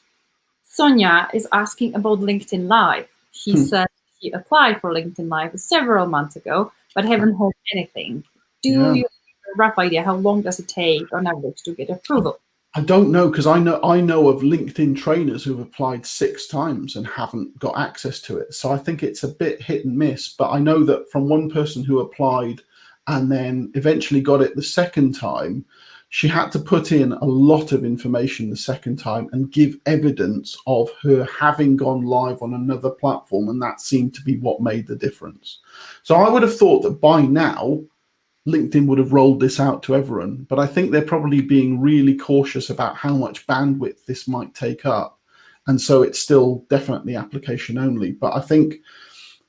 Sonia is asking about LinkedIn Live. She said she applied for LinkedIn Live several months ago, but haven't heard anything. Do you have a rough idea how long does it take on average to get approval? I don't know, because I know of LinkedIn trainers who've applied 6 times and haven't got access to it. So I think it's a bit hit and miss. But I know that from one person who applied and then eventually got it the second time, she had to put in a lot of information the second time and give evidence of her having gone live on another platform, and that seemed to be what made the difference. So I would have thought that by now LinkedIn would have rolled this out to everyone, but I think they're probably being really cautious about how much bandwidth this might take up, and so it's still definitely application only. But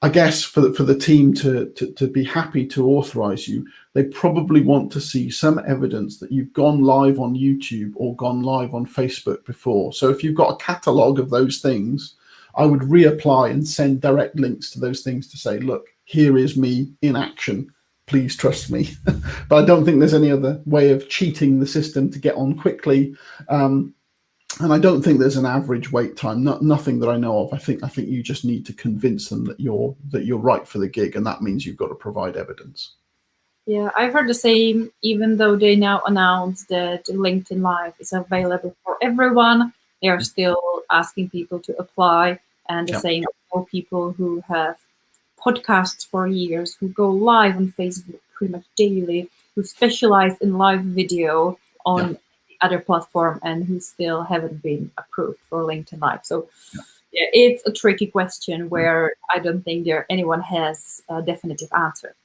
I guess for the team to be happy to authorize you, they probably want to see some evidence that you've gone live on YouTube or gone live on Facebook before. So if you've got a catalog of those things, I would reapply and send direct links to those things to say, look, here is me in action. Please trust me. But I don't think there's any other way of cheating the system to get on quickly. And I don't think there's an average wait time. Nothing that I know of. I think you just need to convince them that you're right for the gig, and that means you've got to provide evidence. Yeah, I've heard the same. Even though they now announced that LinkedIn Live is available for everyone, they are still asking people to apply. And the same for people who have podcasts for years, who go live on Facebook pretty much daily, who specialize in live video on other platform, and who still haven't been approved for LinkedIn Live. So it's a tricky question where I don't think anyone has a definitive answer.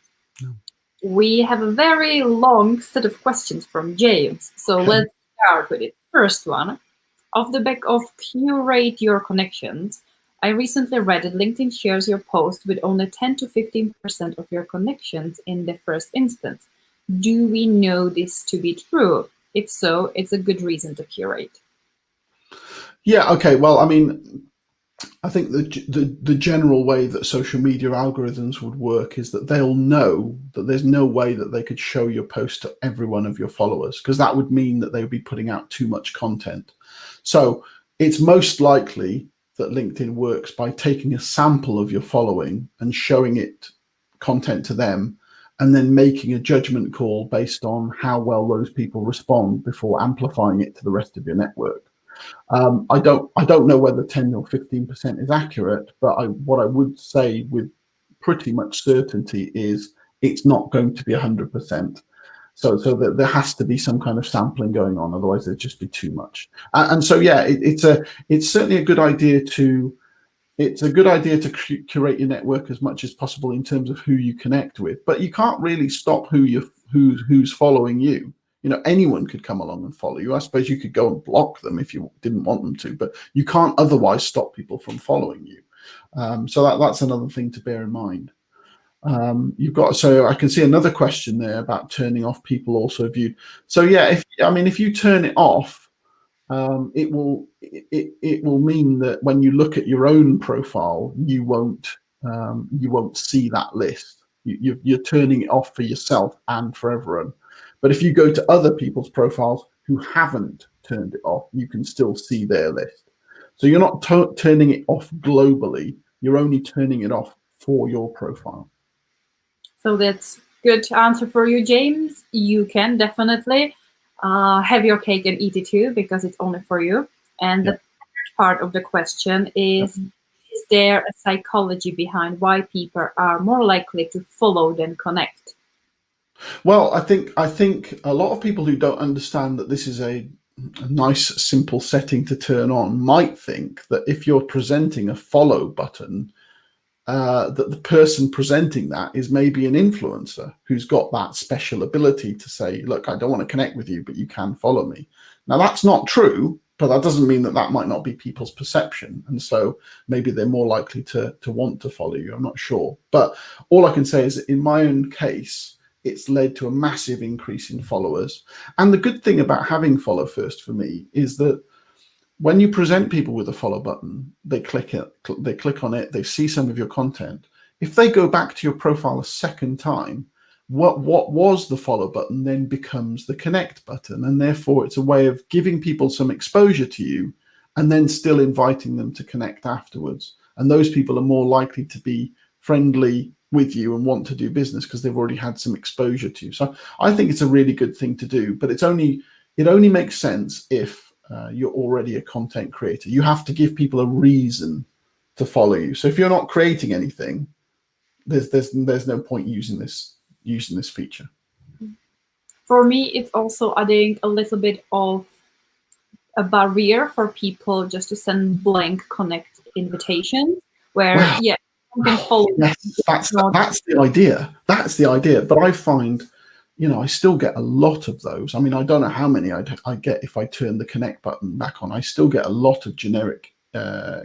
No. We have a very long set of questions from James, so let's start with it. First one, off the back of curate your connections, I recently read that LinkedIn shares your post with only 10 to 15% of your connections in the first instance. Do we know this to be true? If so, it's a good reason to curate. Yeah, okay. Well, I mean, I think the general way that social media algorithms would work is that they'll know that there's no way that they could show your post to every one of your followers, because that would mean that they would be putting out too much content. So it's most likely that LinkedIn works by taking a sample of your following and showing it content to them, and then making a judgment call based on how well those people respond before amplifying it to the rest of your network. I don't know whether 10 or 15% is accurate, but what I would say with pretty much certainty is it's not going to be 100%. So that there has to be some kind of sampling going on, otherwise there'd just be too much. And so yeah, it's certainly a good idea to curate your network as much as possible in terms of who you connect with, but you can't really stop who's following you. You know, anyone could come along and follow you. I suppose you could go and block them if you didn't want them to, but you can't otherwise stop people from following you. So that's another thing to bear in mind. So I can see another question there about turning off people also viewed. So yeah, if you turn it off, it will mean that when you look at your own profile, you won't see that list. You're turning it off for yourself and for everyone. But if you go to other people's profiles who haven't turned it off, you can still see their list. So you're not turning it off globally. You're only turning it off for your profile. So that's good answer for you, James. You can definitely have your cake and eat it too, because it's only for you. And the third part of the question is there a psychology behind why people are more likely to follow than connect? Well, I think a lot of people who don't understand that this is a nice, simple setting to turn on might think that if you're presenting a follow button, that the person presenting that is maybe an influencer who's got that special ability to say, look, I don't want to connect with you, but you can follow me. Now, that's not true, but that doesn't mean that might not be people's perception. And so maybe they're more likely to want to follow you. I'm not sure. But all I can say is that in my own case, it's led to a massive increase in followers. And the good thing about having follow first for me is that when you present people with a follow button, they click on it, they see some of your content. If they go back to your profile a second time, what was the follow button then becomes the connect button. And therefore it's a way of giving people some exposure to you and then still inviting them to connect afterwards. And those people are more likely to be friendly with you and want to do business because they've already had some exposure to you. So I think it's a really good thing to do, but it only makes sense if you're already a content creator. You have to give people a reason to follow you. So if you're not creating anything, there's no point using this feature. For me, it's also adding a little bit of a barrier for people just to send blank connect invitations, where Wow. yeah, you can follow. Yes, Not that's the idea. That's the idea. But I find, I still get a lot of those. I mean, I don't know how many I get if I turn the connect button back on. I still get a lot of generic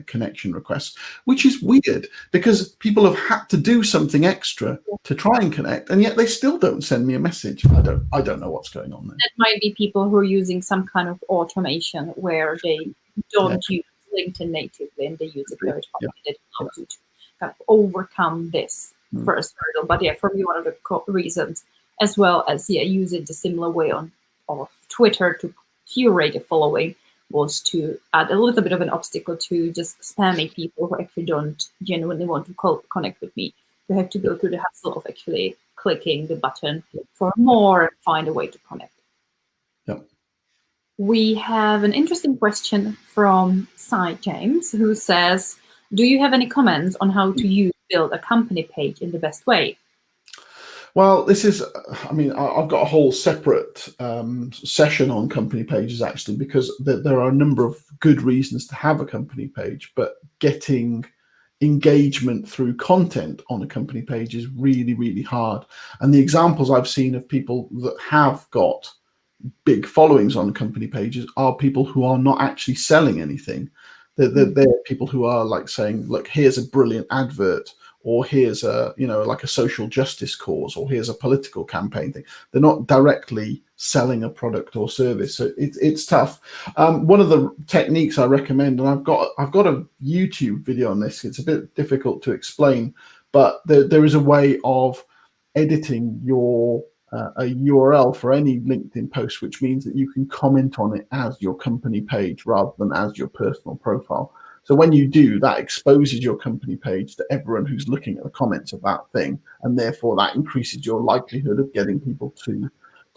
connection requests, which is weird because people have had to do something extra to try and connect, and yet they still don't send me a message. I don't know what's going on there. that might be people who are using some kind of automation where they don't use LinkedIn natively and they use a third party that allows you to kind of overcome this first hurdle. But yeah, for me, one of the reasons, as well as using the similar way on Twitter to curate a following, was to add a little bit of an obstacle to just spammy people who actually don't genuinely want to connect with me. You have to go through the hassle of actually clicking the button for more and find a way to connect. Yep. We have an interesting question from Cy James, who says, do you have any comments on how to build a company page in the best way? Well, this is, I mean, I've got a whole separate session on company pages, actually, because there are a number of good reasons to have a company page, but getting engagement through content on a company page is really, really hard. And the examples I've seen of people that have got big followings on company pages are people who are not actually selling anything. They're people who are like saying, look, here's a brilliant advert, or here's a, like a social justice cause, or here's a political campaign thing. They're not directly selling a product or service. So it's tough. One of the techniques I recommend, and I've got a YouTube video on this. It's a bit difficult to explain, but there is a way of editing your a URL for any LinkedIn post, which means that you can comment on it as your company page rather than as your personal profile. So when you do, that exposes your company page to everyone who's looking at the comments of that thing, and therefore that increases your likelihood of getting people to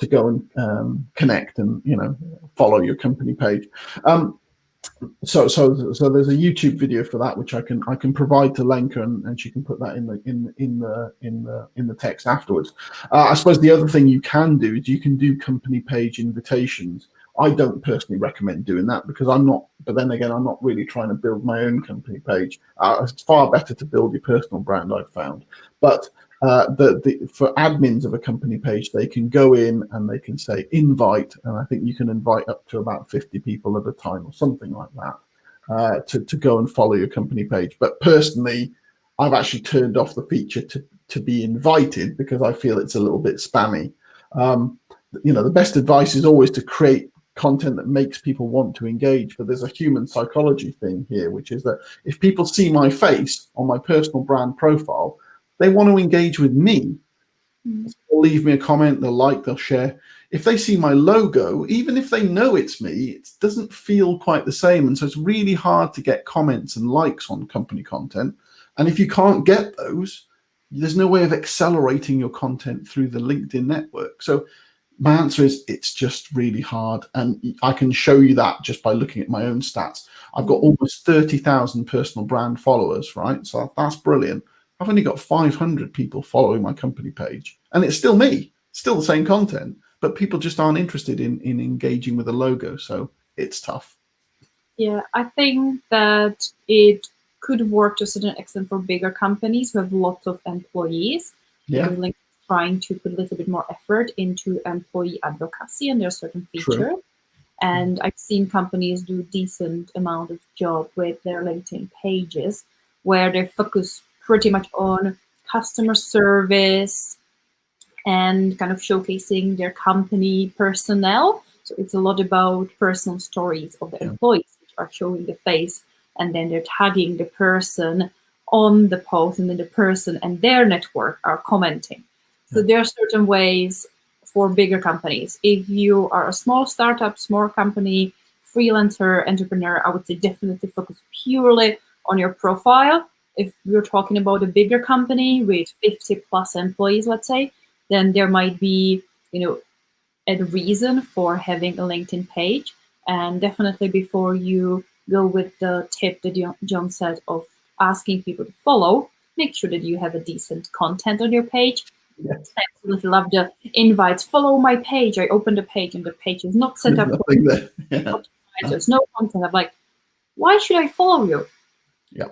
go and connect and follow your company page. So there's a YouTube video for that, which I can provide to Lenka, and she can put that in the text afterwards. I suppose the other thing you can do is you can do company page invitations. I don't personally recommend doing that because I'm not. But then again, I'm not really trying to build my own company page. It's far better to build your personal brand, I've found. But for admins of a company page, they can go in and they can say invite, and I think you can invite up to about 50 people at a time or something like that to go and follow your company page. But personally, I've actually turned off the feature to be invited because I feel it's a little bit spammy. The best advice is always to create content that makes people want to engage, but there's a human psychology thing here, which is that if people see my face on my personal brand profile, they want to engage with me. They'll leave me a comment, they'll like, they'll share. If they see my logo, even if they know it's me, it doesn't feel quite the same. And so it's really hard to get comments and likes on company content. And if you can't get those, there's no way of accelerating your content through the LinkedIn network. So my answer is it's just really hard. And I can show you that just by looking at my own stats. I've got almost 30,000 personal brand followers, right? So that's brilliant. I've only got 500 people following my company page, and it's still me, still the same content, but people just aren't interested in engaging with a logo. So it's tough. Yeah, I think that it could work to a certain extent for bigger companies who have lots of employees. Yeah. LinkedIn is trying to put a little bit more effort into employee advocacy, and there are certain features. True. And I've seen companies do decent amount of job with their LinkedIn pages where they focus pretty much on customer service and kind of showcasing their company personnel. So it's a lot about personal stories of the employees, which are showing the face, and then they're tagging the person on the post, and then the person and their network are commenting. So there are certain ways for bigger companies. If you are a small startup, small company, freelancer, entrepreneur, I would say definitely focus purely on your profile. If you're talking about a bigger company with 50 plus employees, let's say, then there might be, a reason for having a LinkedIn page. And definitely before you go with the tip that John said of asking people to follow, make sure that you have a decent content on your page. absolutely love the invites. Follow my page. I open the page and the page is not set There's up. nothing there. Yeah. There's no content. I'm like, why should I follow you? Yeah.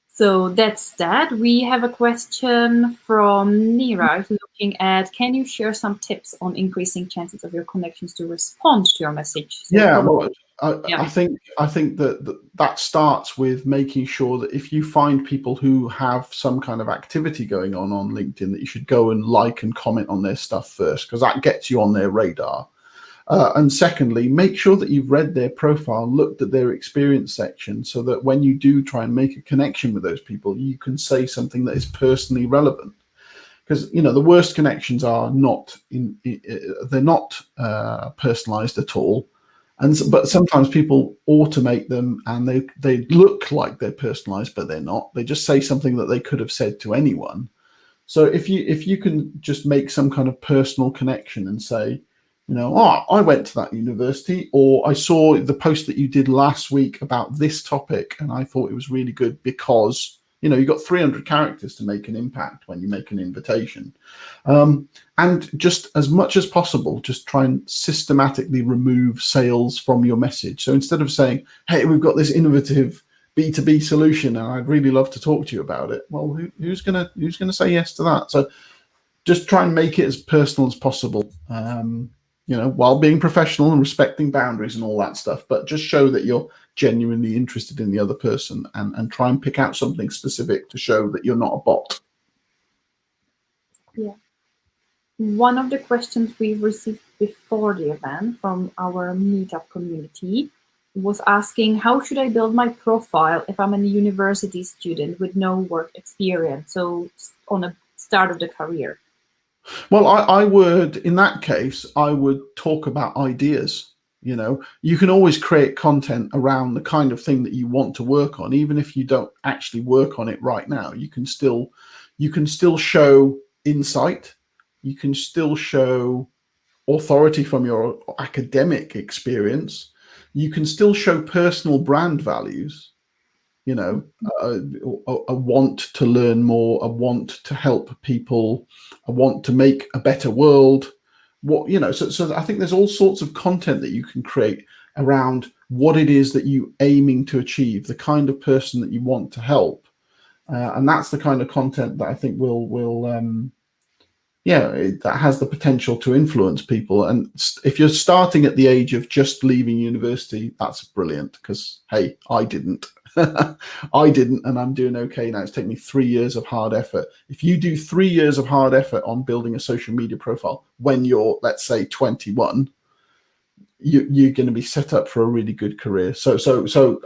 So that's that. We have a question from Nira looking at, can you share some tips on increasing chances of your connections to respond to your message? So Yeah, probably, well, I think that starts with making sure that if you find people who have some kind of activity going on LinkedIn, that you should go and like and comment on their stuff first, because that gets you on their radar. And secondly, make sure that you've read their profile, looked at their experience section, so that when you do try and make a connection with those people, you can say something that is personally relevant. Because the worst connections are not they're not personalized at all, but sometimes people automate them and they look like they're personalized, but they're not. They just say something that they could have said to anyone. So if you can just make some kind of personal connection and say, oh, I went to that university, or I saw the post that you did last week about this topic and I thought it was really good because, you've got 300 characters to make an impact when you make an invitation. And just as much as possible, just try and systematically remove sales from your message. So instead of saying, hey, we've got this innovative B2B solution and I'd really love to talk to you about it, well, who's gonna say yes to that? So just try and make it as personal as possible, while being professional and respecting boundaries and all that stuff, but just show that you're genuinely interested in the other person, and try and pick out something specific to show that you're not a bot. Yeah. One of the questions we received before the event from our meetup community was asking, how should I build my profile if I'm a university student with no work experience? So on a start of the career. Well, I would, in that case, I would talk about ideas. You can always create content around the kind of thing that you want to work on, even if you don't actually work on it right now. You can still show insight. You can still show authority from your academic experience. You can still show personal brand values. A want to learn more, a want to help people, a want to make a better world. So I think there's all sorts of content that you can create around what it is that you aiming to achieve, the kind of person that you want to help, and that's the kind of content that I think that has the potential to influence people. And if you're starting at the age of just leaving university, that's brilliant, because hey, I didn't. I didn't, and I'm doing okay now. It's taken me 3 years of hard effort. If you do 3 years of hard effort on building a social media profile when you're, let's say, 21, you're going to be set up for a really good career. So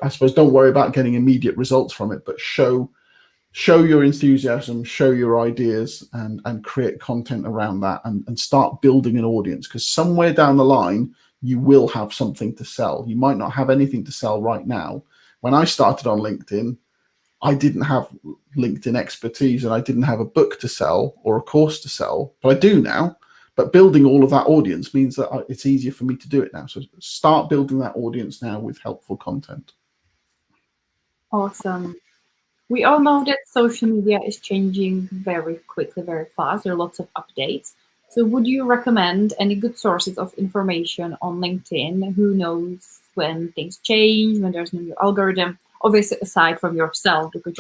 I suppose don't worry about getting immediate results from it, but show your enthusiasm, show your ideas, and create content around that, and start building an audience, because somewhere down the line you will have something to sell. You might not have anything to sell right now. When I started on LinkedIn, I didn't have LinkedIn expertise and I didn't have a book to sell or a course to sell, but I do now. But building all of that audience means that it's easier for me to do it now. So start building that audience now with helpful content. Awesome. We all know that social media is changing very quickly, very fast. There are lots of updates. So would you recommend any good sources of information on LinkedIn? Who knows when things change, when there's a new algorithm, obviously aside from yourself, because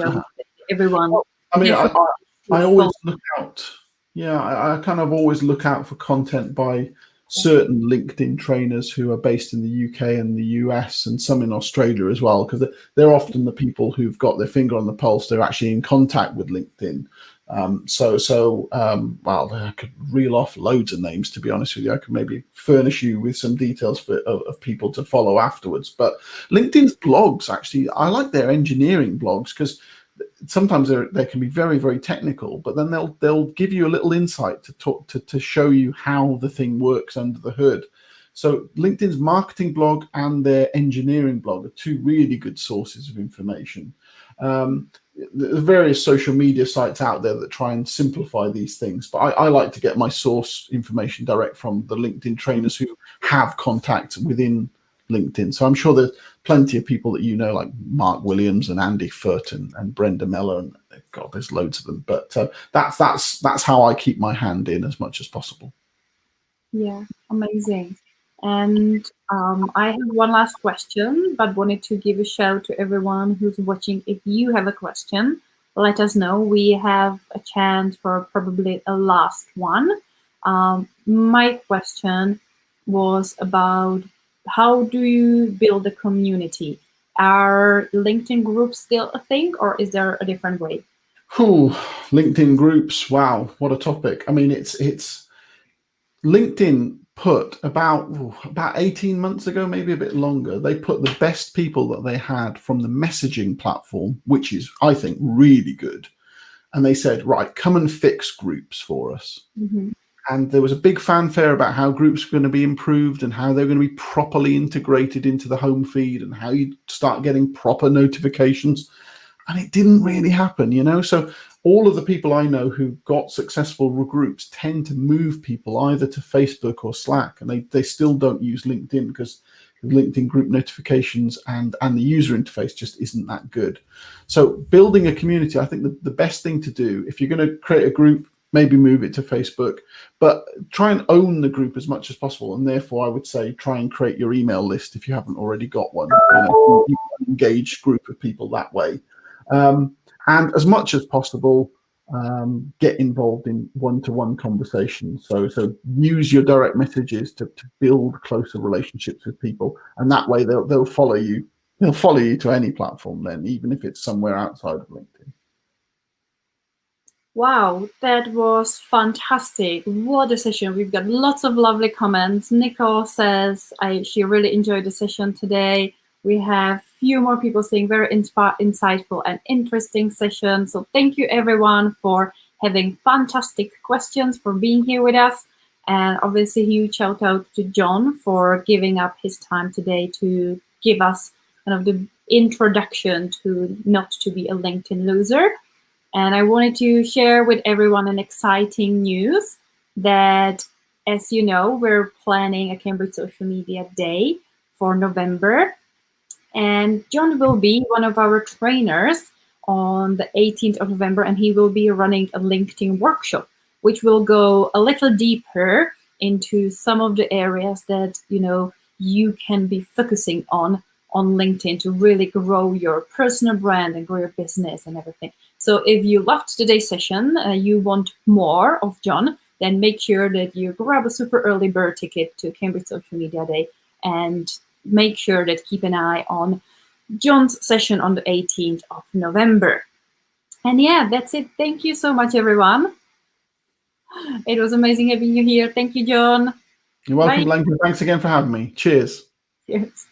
everyone. Well, I mean, I always look out. Yeah, I kind of always look out for content by certain LinkedIn trainers who are based in the UK and the US, and some in Australia as well, because they're often the people who've got their finger on the pulse. They're actually in contact with LinkedIn. Well, I could reel off loads of names, to be honest with you. I could maybe furnish you with some details of people to follow afterwards. But LinkedIn's blogs, actually, I like their engineering blogs, because sometimes they can be very, very technical, but then they'll give you a little insight to show you how the thing works under the hood. So LinkedIn's marketing blog and their engineering blog are two really good sources of information. There are various social media sites out there that try and simplify these things, but I like to get my source information direct from the LinkedIn trainers who have contacts within LinkedIn. So I'm sure there's plenty of people that you know, like Mark Williams and Andy Foote and Brenda Miller, and God, there's loads of them. But that's how I keep my hand in as much as possible. Yeah, amazing. And I have one last question, but wanted to give a shout to everyone who's watching. If you have a question, let us know. We have a chance for probably a last one. My question was about how do you build a community? Are LinkedIn groups still a thing, or is there a different way? Whew, LinkedIn groups. Wow, what a topic. I mean, it's LinkedIn put about 18 months ago, maybe a bit longer, they put the best people that they had from the messaging platform, which is, I think, really good. And they said, right, come and fix groups for us. Mm-hmm. And there was a big fanfare about how groups were going to be improved and how they're going to be properly integrated into the home feed and how you start getting proper notifications. And it didn't really happen, you know? So all of the people I know who got successful groups tend to move people either to Facebook or Slack, and they still don't use LinkedIn because LinkedIn group notifications and the user interface just isn't that good. So building a community, I think the best thing to do, if you're going to create a group, maybe move it to Facebook, but try and own the group as much as possible. And therefore, I would say try and create your email list if you haven't already got one. You engage group of people that way. And as much as possible, get involved in one-to-one conversations. So use your direct messages to build closer relationships with people, and that way they'll follow you. They'll follow you to any platform then, even if it's somewhere outside of LinkedIn. Wow, that was fantastic. What a session. We've got lots of lovely comments. Nicole says she really enjoyed the session today. We have few more people saying very insightful and interesting session. So thank you everyone for having fantastic questions, for being here with us. And obviously a huge shout out to John for giving up his time today to give us kind of the introduction to not to be a LinkedIn loser. And I wanted to share with everyone an exciting news that, as you know, we're planning a Cambridge Social Media Day for November. And John will be one of our trainers on the 18th of November, and he will be running a LinkedIn workshop, which will go a little deeper into some of the areas that, you know, you can be focusing on LinkedIn to really grow your personal brand and grow your business and everything. So if you loved today's session, you want more of John, then make sure that you grab a super early bird ticket to Cambridge Social Media Day, and make sure that keep an eye on John's session on the 18th of November. And yeah, that's it. Thank you so much, everyone. It was amazing having you here. Thank you, John. You're welcome, Blanca. Thanks again for having me. Cheers. Cheers.